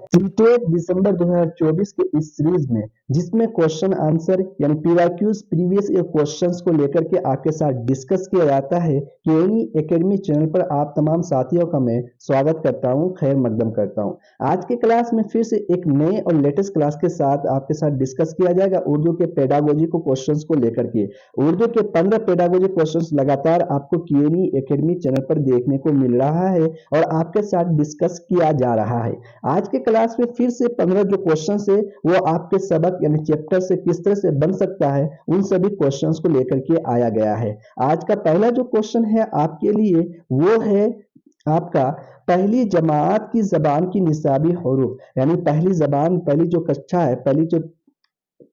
CTET दिसंबर 2024 के इस series में, जिसमें क्वेश्चन आंसर यानी पीवाईक्यूज प्रीवियस ईयर क्वेश्चंस को लेकर के आपके साथ डिस्कस किया जाता है, केएनई एकेडमी चैनल पर आप तमाम साथियों का मैं स्वागत करता हूं, खैर मकदम करता हूं। आज के क्लास में फिर से एक नए और लेटेस्ट क्लास के साथ आपके साथ डिस्कस किया जाएगा उर्दू के पेडागोजी को क्वेश्चंस को लेकर के। उर्दू के 15 पेडागोजी क्वेश्चंस लगातार आपको केएनई एकेडमी चैनल पर देखने को मिल रहा है और आपके साथ डिस्कस किया जा रहा है। आज के क्लास में फिर से 15 जो क्वेश्चन है वो आपके सबक यानी चैप्टर से किस तरह से बन सकता है, उन सभी क्वेश्चंस को लेकर के आया गया है। आज का पहला जो क्वेश्चन है आपके लिए वो है आपका पहली जमात की जबान की निसाबी हुरूफ, यानी पहली जबान, पहली जो कक्षा है, पहली जो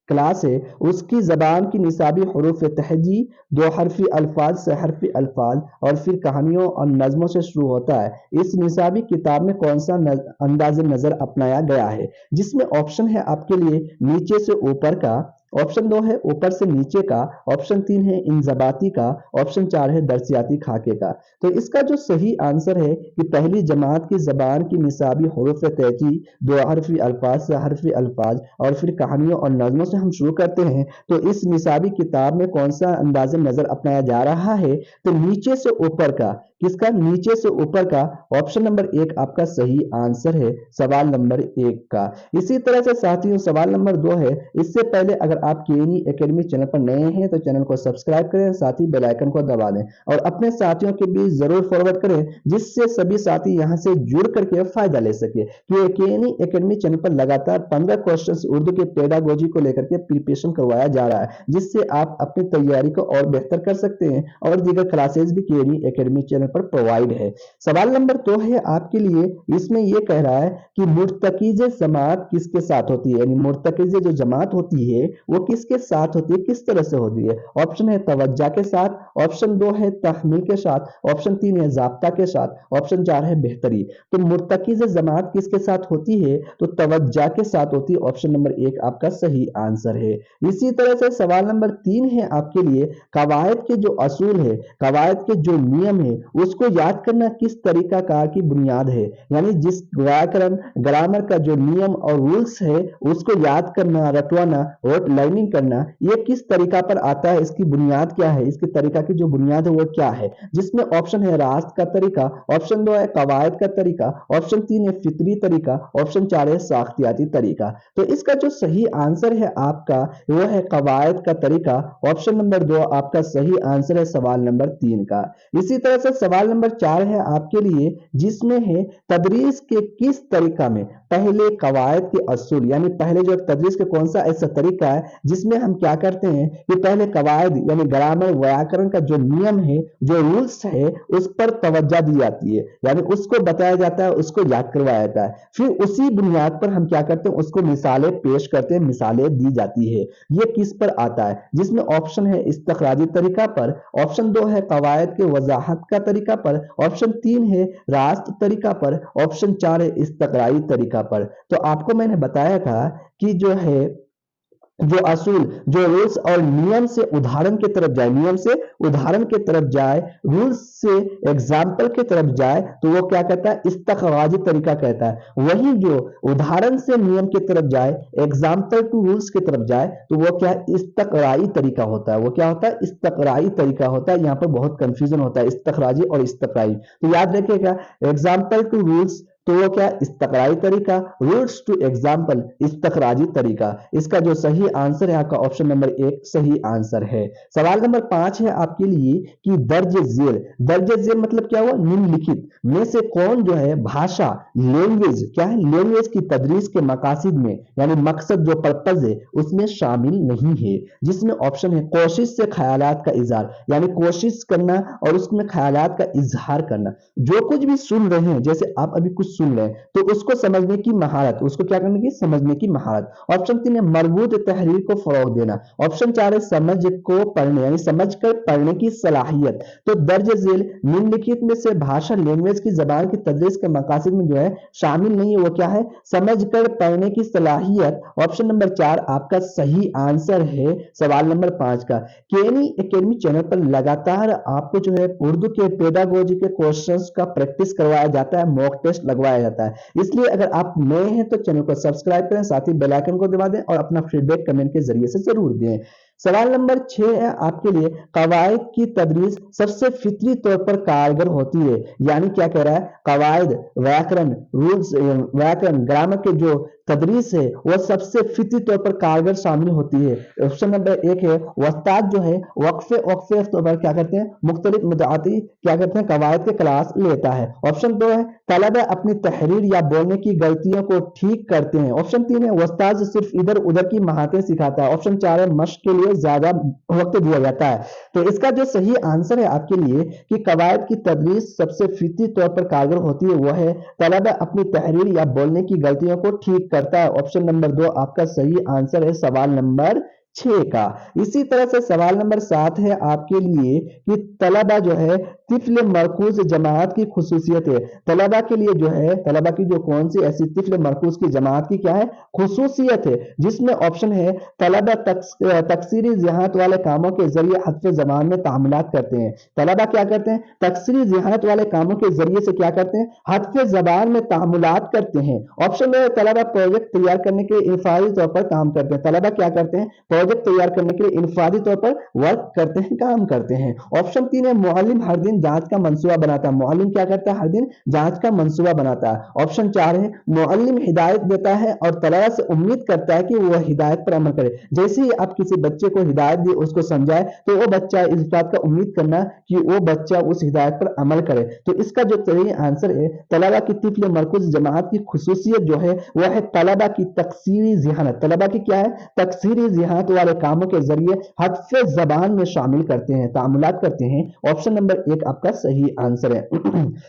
क्लास है, उसकी जबान की निसाबी हुरूफ तहजी, दो हरफी अल्फाज से हरफी अल्फाज और फिर कहानियों और नज़मों से शुरू होता है। इस निसाबी किताब में कौन सा अंदाज नजर अपनाया गया है, जिसमें ऑप्शन है आपके लिए नीचे से ऊपर का, ऑप्शन 2 है ऊपर से नीचे का, ऑप्शन 3 है इंजबाती का, ऑप्शन 4 है दरसियाती खाके का। तो इसका जो सही आंसर है कि पहली जमात की जबान की निसाबी हुरूफ तहजी, दो हरफी अल्फाज से हरफी अल्फाज और फिर कहानियों और नज़मों से हम शुरू करते हैं। तो इस निसाबी किताब में कौन सा अंदाज नजर अपनाया जा रहा है, तो नीचे से ऊपर का, किसका, नीचे से ऊपर का, ऑप्शन नंबर 1 आपका सही आंसर है सवाल नंबर 1 का। इसी तरह से साथियों सवाल नंबर 2 है। इससे पहले अगर आप केएनई एकेडमी चैनल पर नए हैं तो चैनल को सब्सक्राइब करें, साथ ही बेल आइकन को दबा दें और अपने साथियों के बीच जरूर फॉरवर्ड करें, जिससे सभी साथी यहां से जुड़ करके फायदा ले सके। कि केएनई एकेडमी चैनल पर लगातार 15 क्वेश्चंस उर्दू के पेडागोजी को लेकर के प्रिपरेशन करवाया जा रहा है, जिससे आप अपनी तैयारी को और बेहतर कर सकते हैं और दीगर क्लासेस भी केएनई एकेडमी चैनल पर प्रोवाइड है। सवाल नंबर 2 है आपके लिए, इसमें यह कह रहा है कि मुर्तकीज जमात किसके साथ होती है, यानी मुर्तकीज जो जमात होती है वो किसके साथ होती है, किस तरह से होती है। ऑप्शन है तवज्जा के साथ, ऑप्शन 2 है तहमील के साथ, ऑप्शन 3 है जाब्ता के साथ, ऑप्शन 4 है बेहतरी। तो मुर्तकीज जमात किसके साथ होती है, तो तवज्जा के साथ होती है, ऑप्शन नंबर 1 आपका सही आंसर है। इसी तरह से सवाल नंबर 3 है आपके लिए, कवायद के जो असूल है, कवायद के जो नियम है, उसको याद करना किस तरीका कार की बुनियाद है, यानी जिस व्याकरण ग्रामर का जो नियम और रूल्स है उसको याद करना, रटवाना, वर्ड लर्निंग करना, ये किस तरीका पर आता है, इसकी बुनियाद क्या है, इसके तरीका की जो बुनियाद है वो क्या है, जिसमें ऑप्शन है रास्त का तरीका, ऑप्शन 2 है कवायद का तरीका, ऑप्शन 3 है फितरी तरीका, ऑप्शन 4 है साख्तियाती तरीका। तो इसका जो सही आंसर है आपका वो है कवायद का तरीका, ऑप्शन नंबर 2 आपका सही आंसर है सवाल नंबर 3 का। इसी तरह से सवाल नंबर 4 है आपके लिए, जिसमें है तदरीस के किस तरीका में पहले कवायद के असूल, यानी पहले जो तदरीस के कौन सा ऐसा तरीका है जिसमें हम क्या करते हैं कि पहले कवायद यानी ग्रामर व्याकरण का जो नियम है, जो रूल्स है, उस पर तवज्जो दी जाती है, यानी उसको बताया जाता है, उसको याद करवाया जाता है, फिर उसी बुनियाद पर हम क्या करते हैं, उसको मिसालें पेश करते हैं, मिसालें दी जाती है। ये किस पर आता है, जिसमें ऑप्शन है इस्तखराजी तरीका पर, ऑप्शन 2 है कवायद के वजाहत का तरीका पर, ऑप्शन 3 है रास्त तरीका पर, ऑप्शन 4 है इस्तकराई तरीका पर। तो आपको मैंने बताया था कि जो है जो असूल, जो रूल्स और नियम से उदाहरण की तरफ जाए, नियम से उदाहरण की तरफ जाए, रूल्स से एग्जाम्पल की तरफ जाए, तो वो क्या कहता है, इस्तखराजी तरीका कहता है। वही जो उदाहरण से नियम की तरफ जाए, एग्जाम्पल टू रूल्स की तरफ जाए, तो वो क्या है, इस्तकराई तरीका होता है। वो क्या होता है, इस्तकराई तरीका होता है। यहाँ पर बहुत कंफ्यूजन होता है इस्तखराजी और इस्तकराई, तो याद रखिएगा एग्जाम्पल टू रूल्स तो वो क्या, इस्तकराई तरीका, रूल्स टू एग्जाम्पल इस्तखराजी तरीका। इसका जो सही आंसर है आपका ऑप्शन नंबर 1 सही आंसर है। सवाल नंबर 5 है आपके लिए कि दर्ज झेल, दर्ज झेल मतलब क्या हुआ, निम्नलिखित में से कौन जो है भाषा, लैंग्वेज, क्या है, लैंग्वेज की तदरीस के मकासद में, यानी मकसद जो पर्पज है उसमें शामिल नहीं है, जिसमें ऑप्शन है कोशिश से ख्यालात का इजहार, यानी कोशिश करना और उसमें ख्यालात का इजहार करना। जो कुछ भी सुन रहे हैं, जैसे आप अभी कुछ सुन रहे हैं तो उसको समझने की महारत, उसको क्या करने की, समझने की महारत। ऑप्शन 3 है मरबूत तहरीर को फरोग देना, ऑप्शन 4 है समझ को पढ़ने यानी समझ कर पढ़ने की सलाहियत। तो दर्ज झेल निम्नलिखित में से भाषा, लैंग्वेज की जबान की तदरीस के मकासद में जो है शामिल नहीं है, वो क्या है, समझ कर पढ़ने की सलाहियत। ऑप्शन नंबर 4 आपका सही आंसर है सवाल नंबर 5 का। केएनई एकेडमी चैनल पर लगातार आपको जो है उर्दू के पेडागोजी के क्वेश्चंस का प्रैक्टिस करवाया जाता है, मॉक टेस्ट लगवाया लगवाया जाता है। इसलिए अगर आप नए हैं तो चैनल को सब्सक्राइब करें, साथ ही बेल आइकन को दबा दें और अपना फीडबैक कमेंट के जरिए से जरूर दें। सवाल नंबर 6 है आपके लिए, कवायद की तदरीस सबसे फितरी तौर पर कारगर होती है। यानी क्या कह रहा है, कवायद, व्याकरण, रूल्स, व्याकरण, ग्रामर के जो तदरीस है वह सबसे फितरी तौर पर कारगर शामिल होती है। ऑप्शन नंबर 1 है, उस्ताद जो है वक्फे वक्फे तौर पर क्या करते हैं, मुख्तलिफ मुद्दाती क्या करते हैं, कवायद के क्लास लेता है। ऑप्शन 2 है, तलबा अपनी तहरीर या बोलने की गलतियों को ठीक करते हैं। ऑप्शन 3 है, उस्ताद सिर्फ इधर उधर की महारतें सिखाता है। ऑप्शन 4 है, मश्क के लिए ज्यादा वक्त दिया जाता है। तो इसका जो सही आंसर है आपके लिए कि कवायद की तदरीस सबसे फितरी तौर पर कारगर होती है, वह है तलबा अपनी तहरीर या बोलने की गलतियों को ठीक करता है। ऑप्शन नंबर 2 आपका सही आंसर है सवाल नंबर 6 का। इसी तरह से सवाल नंबर 7 है आपके लिए कि तलबा जो है तिफल मरकूज जमात की खुसूसियत है। तलबा के लिए जो है, तलबा की जो कौन सी ऐसी तिफल मरकूज की जमात की क्या है, खुसूसियत है, जिसमें ऑप्शन है तलबा तकसीरी जिहात वाले कामों के जरिए हत्फ जबान में तामुलात करते हैं। तलबा क्या करते हैं, तकसीरी जिहात वाले कामों के जरिए से क्या करते हैं, हत्फ जबान में तामुलात करते हैं। ऑप्शन में तलबा प्रोजेक्ट तैयार करने के लिए इंफरादी तौर पर काम करते हैं। तलबा क्या करते हैं, प्रोजेक्ट तैयार करने के लिए इंफरादी तौर पर वर्क करते हैं, काम करते हैं। ऑप्शन 3 है, मुअल्लिम हर दिन जांच का मंसूबा बनाता है। मुअल्लिम क्या करता है, हर दिन जांच का मंसूबा बनाता है। ऑप्शन 4 है, मुअल्लिम हिदायत देता है और तलबा से उम्मीद करता है कि वह हिदायत पर अमल करे। जैसे ही आप किसी बच्चे को हिदायत दी, उसको समझाए, तो वो बच्चा इस बात का उम्मीद करना कि वो बच्चा उस हिदायत पर अमल करे। तो इसका जो सही आंसर है, तलबा की तिफल मरकूज जमात की खुसूसियत जो है वह है तलबा की तकसीरी जिहानत। तलबा की क्या है, तकसीरी जिहानत वाले कामों के जरिए हत्फ जबान में शामिल करते हैं, तामुलात करते हैं। ऑप्शन नंबर 1 आपका सही आंसर है।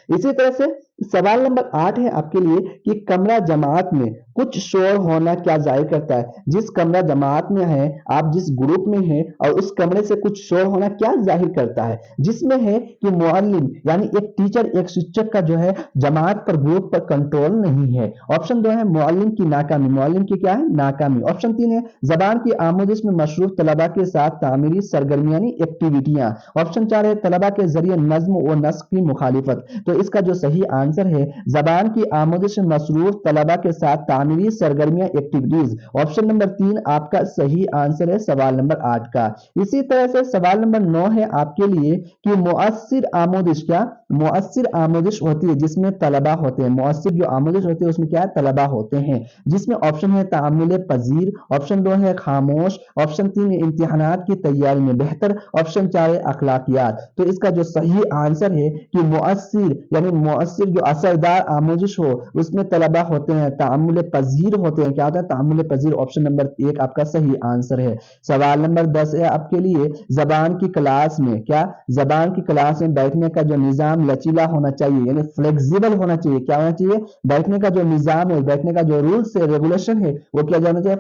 इसी तरह से सवाल नंबर 8 है आपके लिए कि कमरा जमात में कुछ शोर होना क्या जाहिर करता है। जिस कमरा जमात में है, आप जिस ग्रुप में हैं और उस कमरे से कुछ शोर होना क्या जाहिर करता है, जिसमें है कि मुअल्लिम यानी एक टीचर, एक शिक्षक का जो है जमात पर, ग्रुप पर कंट्रोल नहीं है। ऑप्शन 2 है, मुअल्लिम की नाकामी, मुअल्लिम की क्या है, नाकामी। ऑप्शन 3 है, जबान की आमोदिश में मशरूफ तलबा के साथ तामीरी सरगर्मियां यानी एक्टिविटियां। ऑप्शन 4 है, तलबा के जरिए नज्म व नस्ख की मुखालिफत। तो इसका जो सही आंसर है, जबान की आमोदिश में मशरूफ तलबा के साथ तामीरी सरगर्मियां एक्टिविटीज। ऑप्शन नंबर 3 आपका सही आंसर है सवाल नंबर 8 का। इसी तरह से सवाल नंबर 9 है आपके लिए कि मुअस्सिर आमोदिश, क्या मुअस्सिर आमोदिश होती है जिसमें तलबा होते हैं। मुअस्सिर जो आमोदिश होती है उसमें क्या है, तलबा होते हैं, जिसमें ऑप्शन है तामुल पजीर, ऑप्शन 2 है खामोश, ऑप्शन 3 है इम्तिहानात की तैयारी में बेहतर, ऑप्शन 4 है अखलाकियात। तो इसका जो सही आंसर है कि मुअस्सिर यानी मुअस्सिर जो असरदार आमोदिश हो उसमें तलबा होते हैं, तामुल पजीर होते हैं। क्या होता है, तामुल पजीर। ऑप्शन नंबर 1 आपका सही आंसर है। सवाल नंबर 10 है आपके लिए, जबान की क्लास में, क्या जबान की क्लास में बैठने का जो निजाम लचीला होना चाहिए, यानी फ्लेक्सिबल होना चाहिए। क्या होना चाहिए, बैठने का जो निजाम है, बैठने का जो रूल्स है, रेगुलेशन है, वो क्या जाना चाहिए,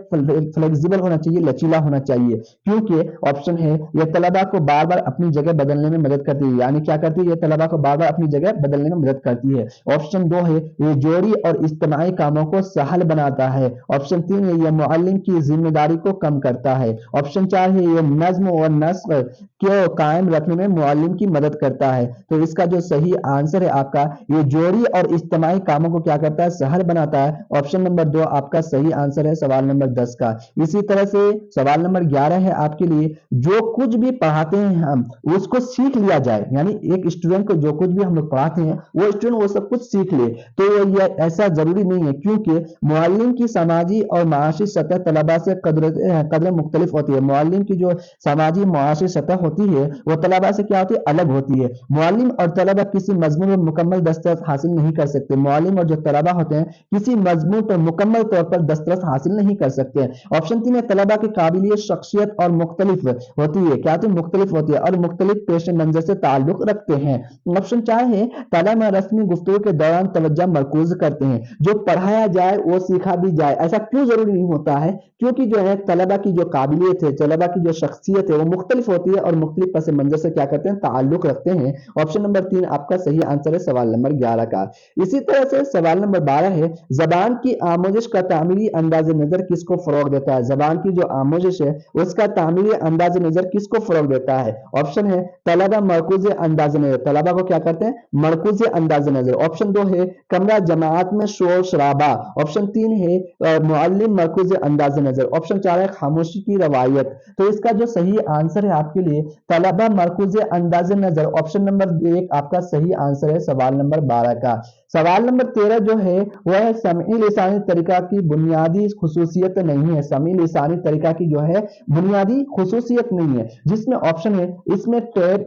फ्लेक्सिबल होना चाहिए, लचीला होना चाहिए। क्योंकि ऑप्शन है, यह तलबा को बार बार अपनी जगह बदलने में मदद करती है। यानी क्या करती है, यह तलबा को बार बार अपनी जगह बदलने में मदद करती है। ऑप्शन 2 है, ये जोड़ी और इज्तिमाई कामों को सहल बनाता है। ऑप्शन 3 है, यह मुअल्लिम की जिम्मेदारी को कम करता है। ऑप्शन 4 है, यह नज्म और नस्ख को कायम रखने में मुअल्लिम की मदद करता है। तो इसका जो सही आंसर है आपका, ये जोड़ी और इज्तिमाई कामों को क्या करता है, सहल बनाता है। ऑप्शन नंबर 2 आपका सही आंसर है सवाल नंबर 10 का। इसी तरह से सवाल नंबर 11 है आपके लिए, जो कुछ भी पढ़ाते हैं हम उसको सीख लिया जाए। यानी एक स्टूडेंट को जो कुछ भी हम लोग पढ़ाते हैं वो स्टूडेंट वो सब कुछ सीख ले, तो ये ऐसा जरूरी नहीं है, क्योंकि मुअल्लिम की समाजी और माशी सतह तलबा से कदर मुख्तलिफ होती है। मुअल्लिम की जो समाजी माशी सतह होती है वो तलबा से क्या होती है, अलग होती है। मुअल्लिम और तलबा किसी मजमून में मुकम्मल दस्तरस हासिल नहीं कर सकते। मुअल्लिम और जो तलबा होते हैं किसी मजमून पर मुकम्मल तौर पर दस्तरस हासिल नहीं कर सकते। ऑप्शन 3 है, तलबा की काबिलियत, शख्सियत और मुख्तलिफ होती है। क्या होती है, मुख्तलिफ होती है और मुख्तलिफ पेश मंजर से ताल्लुक रखते हैं। ऑप्शन 4 है, तलबा रस्मी गुफ्तगू के दौरान तवज्जो मरकूज करते हैं। जो पढ़ाया जाए वो सीखा भी जाए, ऐसा क्यों जरूरी नहीं होता है, क्योंकि जो है तलबा की जो काबिलियत है, तलबा की जो शख्सियत है वो मुख्तलिफ होती है और मुख्तलिफ पस मंजर से क्या करते हैं, ताल्लुक रखते हैं। ऑप्शन नंबर 3 ऑप्शन आपका सही आंसर है सवाल नंबर 11 का। इसी तरह से सवाल नंबर 12 है, जबान की आमोजिश का तामीरी अंदाज नजर किसको फरोग देता है? जबान की जो आमोजिश है उसका तामीरी अंदाज नजर किसको फरोग देता है? ऑप्शन है तलबा मरकूज अंदाज नजर, तलबा को क्या करते हैं? मरकूज अंदाज नजर। ऑप्शन 2 है कमरा जमात में शोर शराबा। ऑप्शन 3 है मुअल्लिम मरकूज अंदाज नजर। ऑप्शन 4 है खामोशी की रवायत। तो इसका जो सही आंसर है आपके लिए तलबा मरकूज अंदाज नजर, ऑप्शन नंबर 1 आपका सही आंसर है सवाल नंबर 12 का। सवाल नंबर 13 जो है वह है समी लिसानी तरीका की बुनियादी खुसूसियत नहीं है। समी लिसानी तरीका की जो है बुनियादी खुसूसियत नहीं है, जिसमें ऑप्शन है इसमें टेप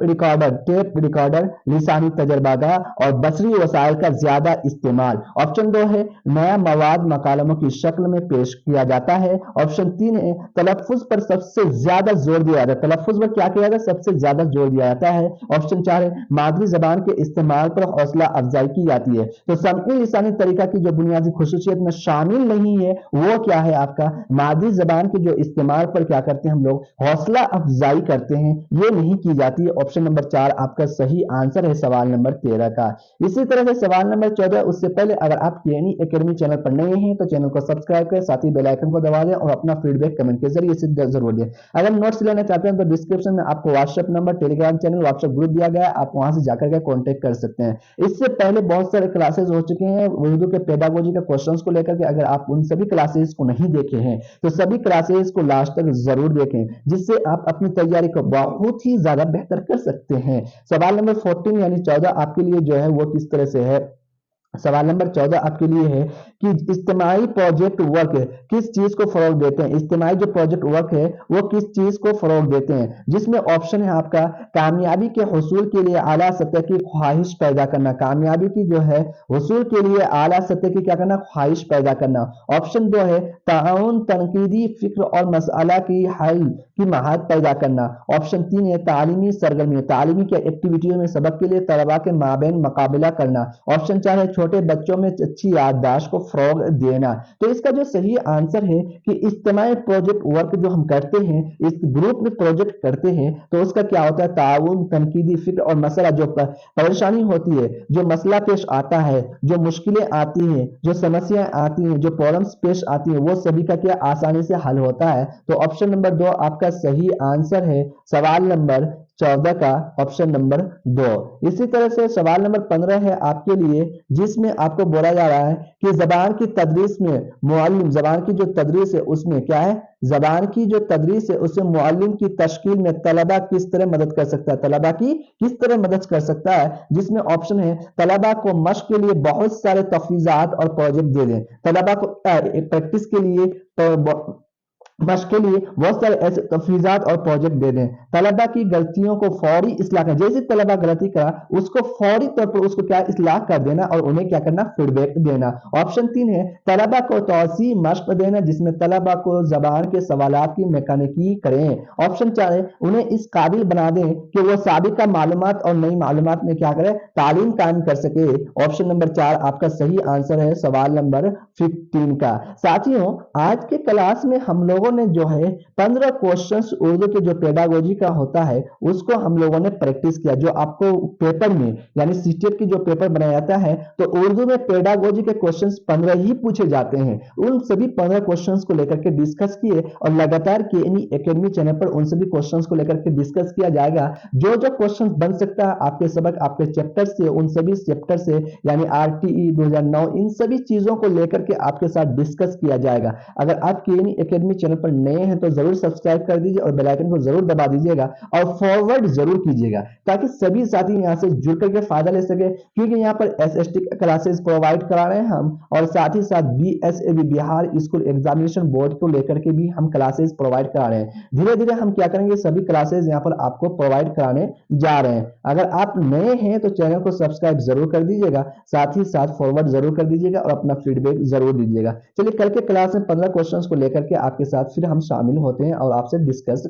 रिकॉर्डर, लिसानी तजर्बागा और बसरी वसाइल का ज्यादा इस्तेमाल। ऑप्शन 2 है नया मवाद मकालमों की शक्ल में पेश किया जाता है। ऑप्शन 3 है तलफ्फुज पर सबसे ज्यादा जोर दिया जाता है, तलफ्फुज पर क्या किया जाता है? सबसे ज्यादा जोर दिया जाता है। ऑप्शन 4 है मादरी जबान के इस्तेमाल पर हौसला अफजाई की जाती है। तो समी लिसानी तरीका की जो बुनियादी खुसूसियत में शामिल नहीं है वो क्या है आपका? मादरी जबान के जो इस्तेमाल पर क्या करते हैं हम लोग? हौसला अफजाई करते हैं, ये नहीं की जाती है। ऑप्शन नंबर 4 आपका सही आंसर है सवाल नंबर 13 का। इसी तरह से सवाल नंबर 14, उससे पहले अगर आप केनी एकेडमी चैनल पर नए हैं तो चैनल को सब्सक्राइब करें, साथ ही बेल आइकन को दबा दें और अपना फीडबैक कमेंट के जरिए से जरूर दें। अगर नोट्स लेना चाहते हैं तो डिस्क्रिप्शन में आपको WhatsApp number, Telegram channel, WhatsApp group दिया गया है, आप वहां से जाकर के कॉन्टेक्ट कर सकते हैं। इससे पहले बहुत सारे क्लासेस हो चुके हैं उर्दू के पेडागोजी के क्वेश्चंस को लेकर के, अगर आप उन सभी क्लासेस को नहीं देखे हैं तो सभी क्लासेस को लास्ट तक जरूर देखें, जिससे आप अपनी तैयारी को बहुत ही ज्यादा बेहतर कर सकते हैं। सवाल नंबर 14 यानी 14 आपके लिए जो है वो किस तरह से है? सवाल नंबर 14 आपके लिए है कि इज्तिमाई प्रोजेक्ट वर्क किस चीज को फरोग देते हैं? इज्तिमाई जो प्रोजेक्ट वर्क है वो किस चीज को फरोग देते हैं? जिसमें ऑप्शन है आपका कामयाबी के हुसूल के लिए आला सतह की ख्वाहिश पैदा करना, कामयाबी की जो है हुसूल के लिए आला सतह की क्या करना? ख्वाहिश पैदा करना। ऑप्शन 2 है ताउन तनकीदी फिक्र और मसला की हल की महारत पैदा करना। ऑप्शन 3 है तालीमी सरगर्मी, तालीमी की एक्टिविटियों में सबक के लिए तलबा के माबैन मुकाबला करना। ऑप्शन 4 है छोटे बच्चों में अच्छी याददाश्त को फरोग देना। तो इसका जो सही आंसर है कि इज्तिमाई प्रोजेक्ट वर्क जो हम करते हैं, इस ग्रुप में प्रोजेक्ट करते हैं तो उसका क्या होता है? ताउन तनकीदी फिक्र और मसला, जो परेशानी होती है, जो मसला पेश आता है, जो मुश्किलें आती हैं, जो समस्याएं आती हैं, जो प्रॉब्लम्स पेश आती हैं, वो सभी का क्या आसानी से हल होता है। तो ऑप्शन नंबर 2 आपका सही आंसर है सवाल नंबर 14 का, ऑप्शन नंबर 2। इसी तरह से सवाल नंबर 15 है आपके लिए, जिसमें आपको बोला जा रहा है कि जबान की तदरीस में मुअल्लिम, जबान की जो तदरीस है उसमें क्या है? जबान की जो तदरीस है उसमें मुअल्लिम की तश्कील में तलबा किस तरह मदद कर सकता है? तलबा की किस तरह मदद कर सकता है? जिसमें ऑप्शन है तलबा को मश्क के लिए बहुत सारे तफवीज़ात और प्रोजेक्ट दे दें, तलबा को प्रैक्टिस के लिए मश्क के लिए बहुत सारे ऐसे तफवीज़ात और प्रोजेक्ट दे दें, तलबा की गलतियों को फौरी इस्लाह करना, जैसे तलबा गलती करा उसको फौरी तौर पर उसको क्या इस्लाह कर देना और उन्हें क्या करना? फीडबैक देना। ऑप्शन 3 है तलबा को तौसी मश्क देना, जिसमें तलबा को जबान के सवालात की मैकेनिकी करें। ऑप्शन 4 है उन्हें इस काबिल बना दें कि वो साबिका मालूमात और नई मालूमात में क्या करे? तालीम कायम कर सके। ऑप्शन नंबर 4 आपका सही आंसर है सवाल नंबर 15 का। साथियों आज के क्लास में हम लोगों ने जो है 15 क्वेश्चंस उर्दू के जो पेडागोजी का होता है उसको हम लोगों ने प्रैक्टिस किया। जो आपको पेपर में यानी सीटेट की जो पेपर बनाया जाता है तो उर्दू में पेडागोजी के क्वेश्चंस 15 ही पूछे जाते हैं। उन सभी 15 क्वेश्चंस को लेकर के डिस्कस किए और लगातार केनी एकेडमी चैनल पर उन सभी क्वेश्चंस को लेकर के डिस्कस किया जाएगा। जो जो क्वेश्चंस बन सकता है आपके सबक, आपके चैप्टर से, उन सभी चैप्टर से यानी आरटीई 2009 इन सभी चीजों को लेकर के आपके साथ डिस्कस किया जाएगा। अगर आप केनी एकेडमी चैनल पर नए हैं तो जरूर सब्सक्राइब कर दीजिए और बेल आइकन को जरूर दबा दीजिएगा और फॉरवर्ड जरूर कीजिएगा ताकि सभी साथी यहां से जुड़ करके फायदा ले सके, क्योंकि यहां पर एसएसटी क्लासेस प्रोवाइड करा रहे हैं हम और साथ ही साथ बीएसएबी बिहार स्कूल एग्जामिनेशन बोर्ड को लेकर के भी हम क्लासेस प्रोवाइड करा रहे हैं। धीरे धीरे हम क्या करेंगे, सभी क्लासेस यहां पर आपको प्रोवाइड कराने जा रहे हैं। अगर आप नए हैं तो चैनल को सब्सक्राइब जरूर कर दीजिएगा, साथ ही साथ फॉरवर्ड जरूर कर दीजिएगा और अपना फीडबैक जरूर दीजिएगा। चलिए कल के क्लास में 15 क्वेश्चंस को लेकर के आपके साथ फिर हम शामिल होते हैं और आपसे डिस्कस